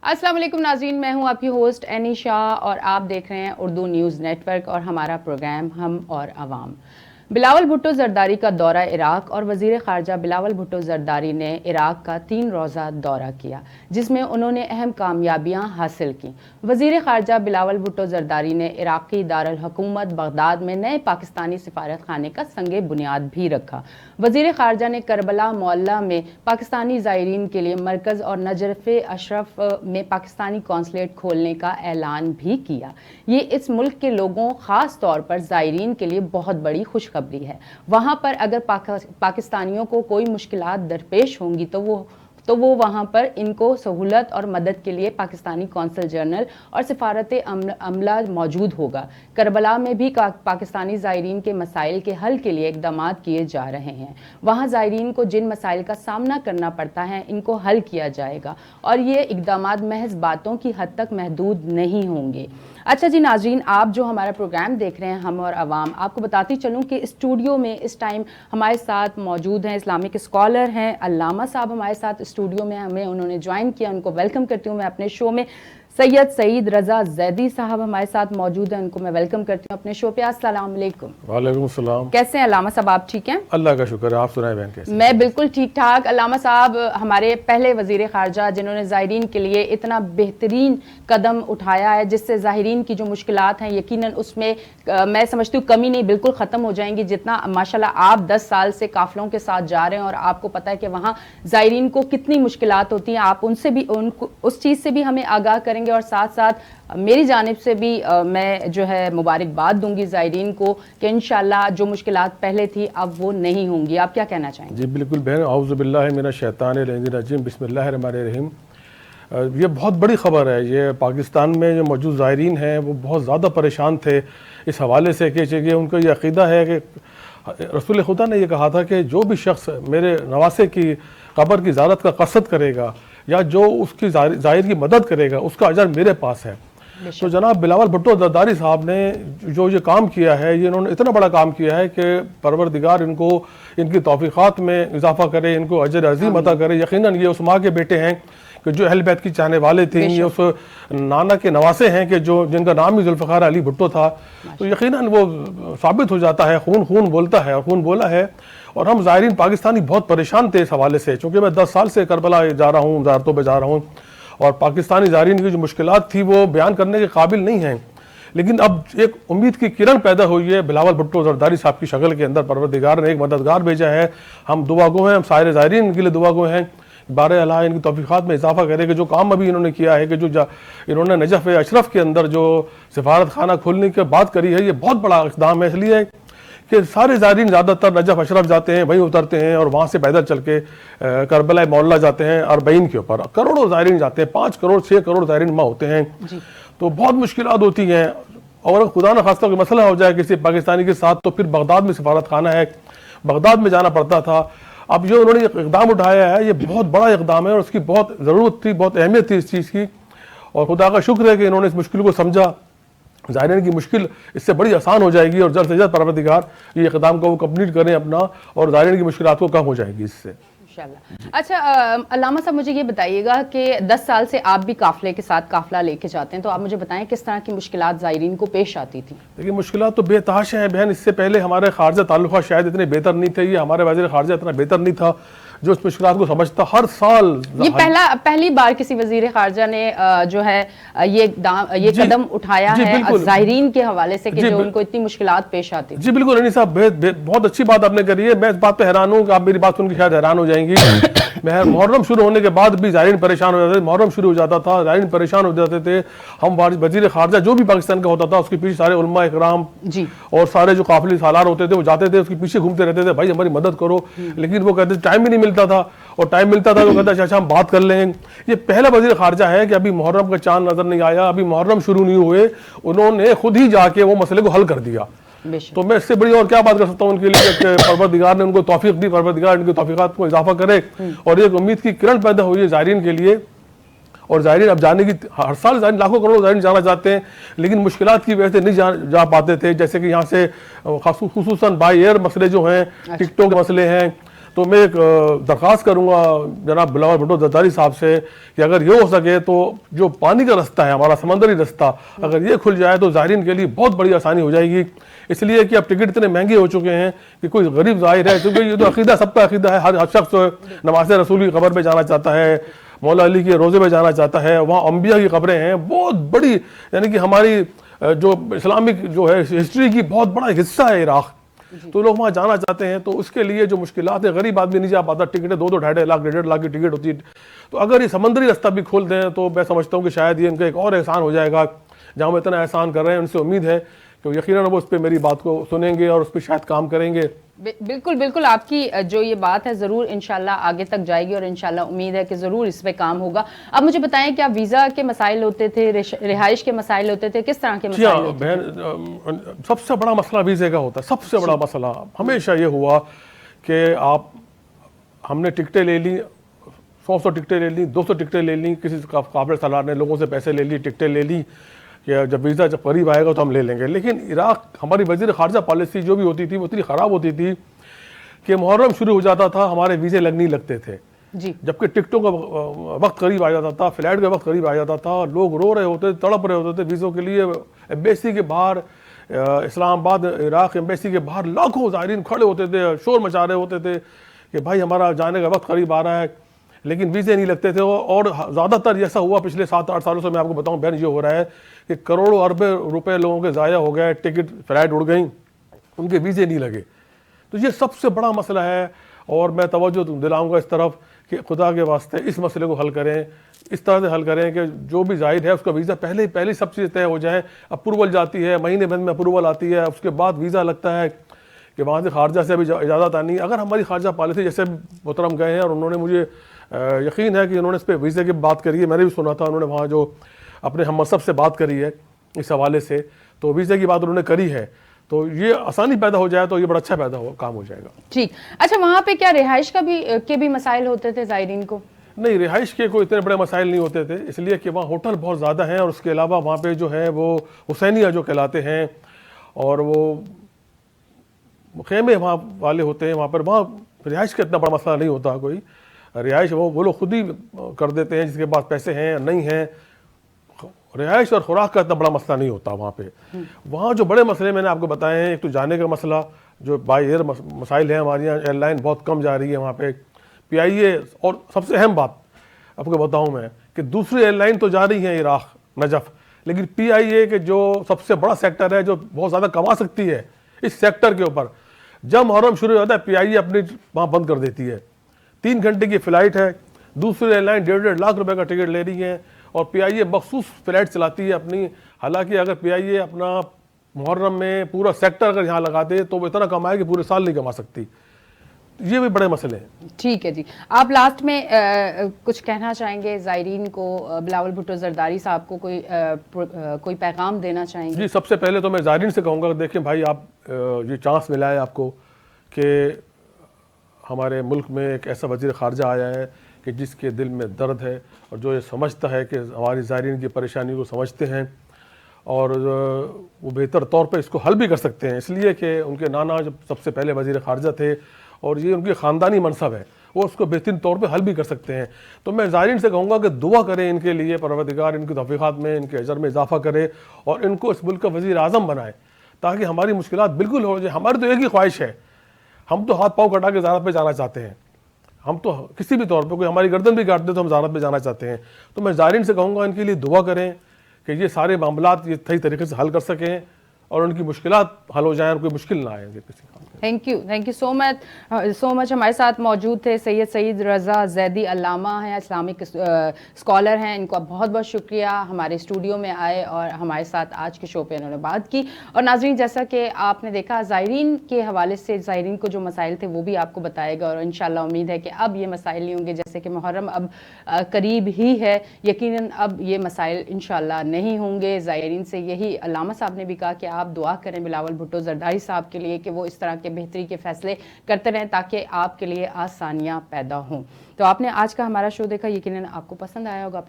अस्सलाम वालेकुम नाज़रीन, मैं हूं आपकी होस्ट एनी शाह और आप देख रहे हैं उर्दू न्यूज़ नेटवर्क और हमारा प्रोग्राम हम और अवाम। बिलावल भुट्टो ज़रदारी का दौरा इराक़ और वज़ीर ख़ारजा बिलावल भुट्टो ज़रदारी ने इराक़ का 3 रोज़ा दौरा किया, जिसमें उन्होंने अहम कामयाबियां हासिल की। वज़ीर ख़ारजा बिलावल भुट्टो ज़रदारी ने इराक़ी दारुल हुकूमत बगदाद में नए पाकिस्तानी सिफारत खाने का संगे बुनियाद भी रखा। वज़ीर ख़ारजा ने करबला मोहल्ला में पाकिस्तानी ज़ायरीन के लिए मरकज़ और नजफ़ अशरफ में पाकिस्तानी कौंसलेट खोलने का ऐलान भी किया। ये इस मुल्क के लोगों, ख़ास तौर पर ज़ायरीन के लिए बहुत बड़ी खुशखबरी है। वहाँ पर अगर पाकिस्तानियों को कोई मुश्किलात दरपेश होंगी तो वो वहाँ पर इनको सहूलत और मदद के लिए पाकिस्तानी कौंसल जनरल और सिफारत अमला मौजूद होगा। करबला में भी पाकिस्तानी ज़ायरीन के मसाइल के हल के लिए इक़दामात किए जा रहे हैं। वहाँ ज़ायरीन को जिन मसाइल का सामना करना पड़ता है, इनको हल किया जाएगा और ये इक़दामात महज बातों की हद तक महदूद नहीं होंगे। अच्छा जी नाज़रीन, आप जो हमारा प्रोग्राम देख रहे हैं हम और अवाम, आपको बताती चलूँ कि स्टूडियो में इस टाइम हमारे साथ मौजूद हैं इस्लामिक स्कॉलर हैं अल्लामा साहब हमारे साथ स्टूडियो में हमें उन्होंने ज्वाइन किया। उनको वेलकम करती हूँ मैं अपने शो में। सैयद सईद रज़ा ज़ैदी साहब हमारे साथ मौजूद हैं, उनको मैं वेलकम करती हूँ अपने शो पे। अस्सलाम वालेकुम। वालेकुम सलाम। कैसे हैं अल्लामा साहब, आप ठीक हैं? अल्लाह का शुक्र है, आप सुनाएं बहन कैसे? मैं बिल्कुल ठीक ठाक। अल्लामा साहब हमारे पहले वज़ीर ख़ारजा जिन्होंने ज़ायरीन के लिए इतना बेहतरीन कदम उठाया है, जिससे ज़ायरीन की जो मुश्किलात हैं यकीनन उसमें मैं समझती हूँ कमी नहीं, बिल्कुल ख़त्म हो जाएंगी। जितना माशाल्लाह आप 10 साल से काफ़िलों के साथ जा रहे हैं और आपको पता है कि वहाँ ज़ायरीन को कितनी मुश्किलात होती हैं, आप उनसे भी उस चीज़ से भी हमें आगाह करेंगे और साथ साथ मेरी जानिब से भी मैं जो है मुबारकबाद दूंगी ज़ायरीन को कि इंशाल्लाह जो मुश्किलात पहले थी अब वो नहीं होंगी। आप क्या कहना चाहेंगे? जी बिल्कुल बहन, औज़ु बिल्लाहि मिनश शैतानिर रजीम, बिस्मिल्लाहिर रहमानिर रहीम। ये बहुत बड़ी ख़बर है। ये पाकिस्तान में जो मौजूद ज़ायरीन हैं वो बहुत ज़्यादा परेशान थे इस हवाले से कि उनको ये अक़ीदा है कि रसूल खुदा ने ये कहा था कि जो भी शख्स मेरे नवासे की क़ब्र की ज़ियारत का क़सद करेगा या जो उसकी ज़ाहिर की मदद करेगा उसका अजर मेरे पास है। तो जनाब बिलावल भुट्टो ज़रदारी साहब ने जो ये काम किया है, ये इन्होंने इतना बड़ा काम किया है कि परवरदिगार इनको इनकी तौफ़ीक़ात में इजाफ़ा करे, इनको अजर अज़ीम अता करे। यकीनन ये उस माँ के बेटे हैं कि जो अहल बैत की चाहने वाले थे, ये उस नाना के नवासे हैं कि जो जिनका नाम ही ज़ुल्फ़िकार अली भुट्टो था। तो यकीनन वो साबित हो जाता है, खून खून बोलता है और खून बोला है। और हम ज़ायरीन पाकिस्तानी बहुत परेशान थे इस हवाले से, चूँकि मैं 10 साल से करबला जा रहा हूँ, ज़ारतों पर जा रहा हूँ और पाकिस्तानी ज़ायरीन की जो मुश्किलात थी वो बयान करने के काबिल नहीं हैं। लेकिन अब एक उम्मीद की किरण पैदा हुई है बिलावल भुट्टो ज़रदारी साहब की शक्ल के अंदर। परवरदिगार ने एक मददगार भेजा है, हम दुआ गो हैं, हम सारे ज़ायरीन के लिए दुआ गो हैं। बारह अल्लाह इनकी तौफ़ीक़ात में इजाफ़ा करे कि जो काम अभी इन्होंने किया है कि जो इन्होंने नजफ़ अशरफ के अंदर जो सिफारत खाना खोलने की बात करी है, ये बहुत बड़ा इक़दाम है। इसलिए कि सारे ज़ायरीन ज़्यादातर नजफ़ अशरफ जाते हैं, वहीं उतरते हैं और वहाँ से पैदल चल के करबला मोहल्ला जाते हैं। अरबईन के ऊपर करोड़ों ज़ायरीन जाते हैं, 5 करोड़ 6 करोड़ ज़ायरीन वहाँ होते हैं। तो बहुत मुश्किलात होती हैं और खुदा न खास्ता कोई मसला हो जाए किसी पाकिस्तानी के साथ तो फिर बगदाद में सिफारत खाना है, बगदाद में जाना पड़ता था। अब जो उन्होंने इक़दाम उठाया है ये बहुत बड़ा इक़दाम है और उसकी बहुत ज़रूरत थी, बहुत अहमियत थी इस चीज़ की। और खुदा का शुक्र है कि इन्होंने इस मुश्किल को समझा। ज़ायरीन की मुश्किल इससे बड़ी आसान हो जाएगी और जल्द से जल्द परवरदिगार ये इक़दाम को वो कंप्लीट करें अपना, और ज़ायरीन की मुश्किलात को कम हो जाएगी इससे। अच्छा अल्लामा साहब, मुझे ये बताइएगा कि 10 साल से आप भी काफ़िले के साथ काफ़िला लेके जाते हैं, तो आप मुझे बताएं किस तरह की मुश्किलात ज़ायरीन को पेश आती थी? देखिए मुश्किलात तो बेतहाशा हैं बहन। इससे पहले हमारे खारजा ताल्लुक़ात शायद इतने बेहतर नहीं थे, ये हमारे वज़ीर ख़ारजा इतना बेहतर नहीं था जो इस मुश्किलात को समझता। हर साल ये पहली बार किसी वज़ीर ख़ारजा ने जो है ये कदम उठाया है ज़ायरीन के हवाले से कि जो उनको इतनी मुश्किलात पेश आती। जी बिल्कुल रनी साहब, बहुत अच्छी बात आपने करी है। मैं इस बात पे हैरान हूँ कि आप मेरी बात सुन के शायद हैरान हो जाएंगी। मुहर्रम शुरू होने के बाद भी ज़ायरीन परेशान हो जाते थे। मुहर्रम शुरू हो जाता था, ज़ायरीन परेशान हो जाते थे। हम वज़ीर ख़ारजा जो भी पाकिस्तान का होता था उसके पीछे सारे उलमा इकराम और सारे जो काफ़िले सालार होते थे वो जाते थे, उसके पीछे घूमते रहते थे, भाई हमारी मदद करो। लेकिन वो कहते टाइम ही नहीं मिलता था, और टाइम मिलता था तो कहता अच्छा हम बात कर लेंगे। ये पहला वज़ीर ख़ारजा है कि अभी मुहर्रम का चांद नज़र नहीं आया, अभी मुहर्रम शुरू नहीं हुए, उन्होंने खुद ही जाके वो मसले को हल कर दिया। तो मैं इससे बड़ी और क्या बात कर सकता हूँ उनके लिए कि परवरदिगार ने उनको तौफीक दी, परवरदिगार इनकी तौफीकात को इजाफा करे और एक उम्मीद की किरण पैदा हुई है ज़ायरीन के लिए। और ज़ायरीन अब जाने की हर साल ज़ायरीन लाखों करोड़ ज़ायरीन जाना चाहते हैं, लेकिन मुश्किलात की वजह से नहीं जा पाते थे। जैसे कि यहाँ से खुसूसन बाई एयर मसले जो हैं, टिकटों के मसले हैं, تو میں ایک درخواست کروں گا جناب بلاول بھٹو زرداری صاحب سے کہ اگر یہ ہو سکے تو جو پانی کا رستہ ہے ہمارا سمندری رستہ اگر یہ کھل جائے تو زائرین کے لیے بہت بڑی آسانی ہو جائے گی، اس لیے کہ اب ٹکٹ اتنے مہنگے ہو چکے ہیں کہ کوئی غریب زائر ہے، کیونکہ یہ تو عقیدہ سب کا عقیدہ ہے، ہر شخص نماز رسول کی قبر پہ جانا چاہتا ہے، مولا علی کے روزے پہ جانا چاہتا ہے، وہاں انبیاء کی قبریں ہیں بہت بڑی، یعنی کہ ہماری جو اسلامک جو ہے ہسٹری کی بہت بڑا حصہ ہے عراق، تو لوگ وہاں جانا چاہتے ہیں، تو اس کے لیے جو مشکلات ہیں، غریب آدمی نہیں جا پاتا، ٹکٹیں 2-2 ڈھائی لاکھ 1.5 لاکھ کی ٹکٹ ہوتی ہے، تو اگر یہ سمندری رستہ بھی کھول دیں تو میں سمجھتا ہوں کہ شاید یہ ان کا ایک اور احسان ہو جائے گا، جہاں وہ اتنا احسان کر رہے ہیں ان سے امید ہے کہ یقیناً وہ اس پہ میری بات کو سنیں گے اور اس پہ شاید کام کریں گے۔ بالکل بالکل، آپ کی جو یہ بات ہے ضرور انشاءاللہ آگے تک جائے گی اور انشاءاللہ امید ہے کہ ضرور اس پہ کام ہوگا۔ اب مجھے بتائیں کیا ویزا کے مسائل ہوتے تھے، رہائش کے مسائل ہوتے تھے، کس طرح کے مسائل ہوتے تھے؟ بہن سب سے بڑا مسئلہ ویزے کا ہوتا ہے، سب سے بڑا مسئلہ ہمیشہ یہ ہوا کہ ہم نے ٹکٹیں لے لی، 100 ٹکٹیں لے لی، 200 ٹکٹیں لے لی، کسی قابل سالار نے لوگوں سے پیسے لے لی، ٹکٹیں لے لی کہ جب ویزا جب قریب آئے گا تو ہم لے لیں گے، لیکن عراق ہماری وزیر خارجہ پالیسی جو بھی ہوتی تھی وہ اتنی خراب ہوتی تھی کہ محرم شروع ہو جاتا تھا ہمارے ویزے لگنے لگتے تھے، جبکہ ٹکٹوں کا وقت قریب آ جاتا تھا، فلائٹ کا وقت قریب آ جاتا تھا، لوگ رو رہے ہوتے تھے، تڑپ رہے ہوتے تھے ویزوں کے لیے، ایمبیسی کے باہر اسلام آباد عراق ایمبیسی کے باہر لاکھوں زائرین کھڑے ہوتے تھے، شور مچا رہے ہوتے تھے کہ بھائی ہمارا جانے کا وقت قریب آ رہا ہے، لیکن ویزے نہیں لگتے تھے، اور زیادہ تر ایسا ہوا پچھلے 7-8 سالوں سے، میں آپ کو بتاؤں بہن، یہ ہو رہا ہے کہ کروڑوں اربوں روپے لوگوں کے ضائع ہو گئے، ٹکٹ فلائٹ اڑ گئیں، ان کے ویزے نہیں لگے، تو یہ سب سے بڑا مسئلہ ہے، اور میں توجہ دلاؤں گا اس طرف کہ خدا کے واسطے اس مسئلے کو حل کریں، اس طرح سے حل کریں کہ جو بھی زائر ہے اس کا ویزا پہلے سب چیز طے ہو جائے، اپروول جاتی ہے، مہینے بند میں اپروول آتی ہے، اس کے بعد ویزا لگتا ہے کہ وہاں سے خارجہ سے بھی اجازت آنی ہے۔ اگر ہماری خارجہ پالیسی جیسے محترم گئے ہیں اور انہوں نے مجھے یقین ہے کہ انہوں نے اس پہ ویزے کی بات کری ہے، میں نے بھی سنا تھا انہوں نے وہاں جو اپنے ہم منصب سے بات کری ہے اس حوالے سے، تو ویزے کی بات انہوں نے کری ہے، تو یہ آسانی پیدا ہو جائے تو یہ بڑا اچھا کام ہو جائے گا۔ ٹھیک، اچھا وہاں پہ کیا رہائش کے بھی مسائل ہوتے تھے زائرین کو؟ نہیں، رہائش کے کوئی اتنے بڑے مسائل نہیں ہوتے تھے، اس لیے کہ وہاں ہوٹل بہت زیادہ ہیں، اور اس کے علاوہ وہاں پہ جو ہے وہ حسینیہ جو کہلاتے ہیں، اور وہ خیمے وہاں والے ہوتے ہیں، وہاں رہائش کا اتنا بڑا مسئلہ نہیں ہوتا، کوئی رہائش وہ لوگ خود ہی کر دیتے ہیں جس کے پاس پیسے ہیں نہیں ہیں، رہائش اور خوراک کا اتنا بڑا مسئلہ نہیں ہوتا وہاں پہ۔ وہاں جو بڑے مسئلے میں نے آپ کو بتائے ہیں، ایک تو جانے کا مسئلہ، جو بائی ایئر مسائل ہیں، ہماری یہاں ایئر لائن بہت کم جا رہی ہے وہاں پہ، پی آئی اے، اور سب سے اہم بات آپ کو بتاؤں میں کہ دوسری ایئر لائن تو جا رہی ہیں عراق نجف، لیکن پی آئی اے کے جو سب سے بڑا سیکٹر ہے، جو بہت زیادہ کما سکتی ہے اس سیکٹر کے اوپر، جب محرم شروع ہو جاتا ہے پی آئی اے اپنی وہاں بند کر دیتی ہے، 3 گھنٹے کی فلائٹ ہے، دوسری ایئر لائن 1.5 لاکھ روپے کا ٹکٹ لے رہی ہے، اور پی آئی اے مخصوص فلائٹ چلاتی ہے اپنی، حالانکہ اگر پی آئی اے اپنا محرم میں پورا سیکٹر اگر یہاں لگا دے تو وہ اتنا کمائے کہ پورے سال نہیں کما سکتی، یہ بھی بڑے مسئلے ہیں۔ ٹھیک ہے جی، آپ لاسٹ میں کچھ کہنا چاہیں گے زائرین کو، بلاول بھٹو زرداری صاحب کو کوئی پیغام دینا چاہیں گے؟ جی، سب سے پہلے تو میں زائرین سے کہوں گا کہ دیکھیں بھائی، آپ یہ چانس ملا ہے آپ کو کہ ہمارے ملک میں ایک ایسا وزیر خارجہ آیا ہے کہ جس کے دل میں درد ہے، اور جو یہ سمجھتا ہے کہ ہماری زائرین کی پریشانی کو سمجھتے ہیں، اور وہ بہتر طور پہ اس کو حل بھی کر سکتے ہیں، اس لیے کہ ان کے نانا جب سب سے پہلے وزیر خارجہ تھے، اور یہ ان کی خاندانی منصب ہے، وہ اس کو بہترین طور پہ حل بھی کر سکتے ہیں۔ تو میں زائرین سے کہوں گا کہ دعا کریں ان کے لیے، پروردگار ان کی توفیقات میں، ان کے اجر میں اضافہ کرے، اور ان کو اس ملک کا وزیر اعظم بنائے، تاکہ ہماری مشکلات بالکل ہو جائے۔ ہماری تو ایک ہی خواہش ہے، ہم تو ہاتھ پاؤں کٹا کے زیارت پہ جانا چاہتے ہیں، ہم تو کسی بھی طور پہ، کوئی ہماری گردن بھی کاٹ دے تو ہم زیارت پہ جانا چاہتے ہیں۔ تو میں زائرین سے کہوں گا ان کے لیے دعا کریں کہ یہ سارے معاملات یہ صحیح طریقے سے حل کر سکیں، اور ان کی مشکلات حل ہو جائیں، اور کوئی مشکل نہ آئے کسی کام میں۔ تھینک یو سو مچ ہمارے ساتھ موجود تھے سید رضا زیدی، علامہ ہیں، اسلامک اسکالر ہیں، ان کا بہت بہت شکریہ، ہمارے اسٹوڈیو میں آئے اور ہمارے ساتھ آج کے شو پہ انہوں نے بات کی۔ اور ناظرین، جیسا کہ آپ نے دیکھا زائرین کے حوالے سے، زائرین کو جو مسائل تھے وہ بھی آپ کو بتائے گا، اور انشاءاللہ امید ہے کہ اب یہ مسائل نہیں ہوں گے، جیسے کہ محرم اب قریب ہی ہے، یقیناً اب یہ مسائل انشاءاللہ نہیں ہوں گے۔ زائرین سے یہی علامہ صاحب نے بھی کہا کہ آپ دعا کریں بلاول بھٹو زرداری صاحب کے لیے کہ وہ اس طرح کے بہتری کے فیصلے کرتے رہیں تاکہ آپ کے لیے آسانیاں پیدا ہوں۔ تو آپ نے آج کا ہمارا شو دیکھا، یقیناً آپ کو پسند آیا ہوگا۔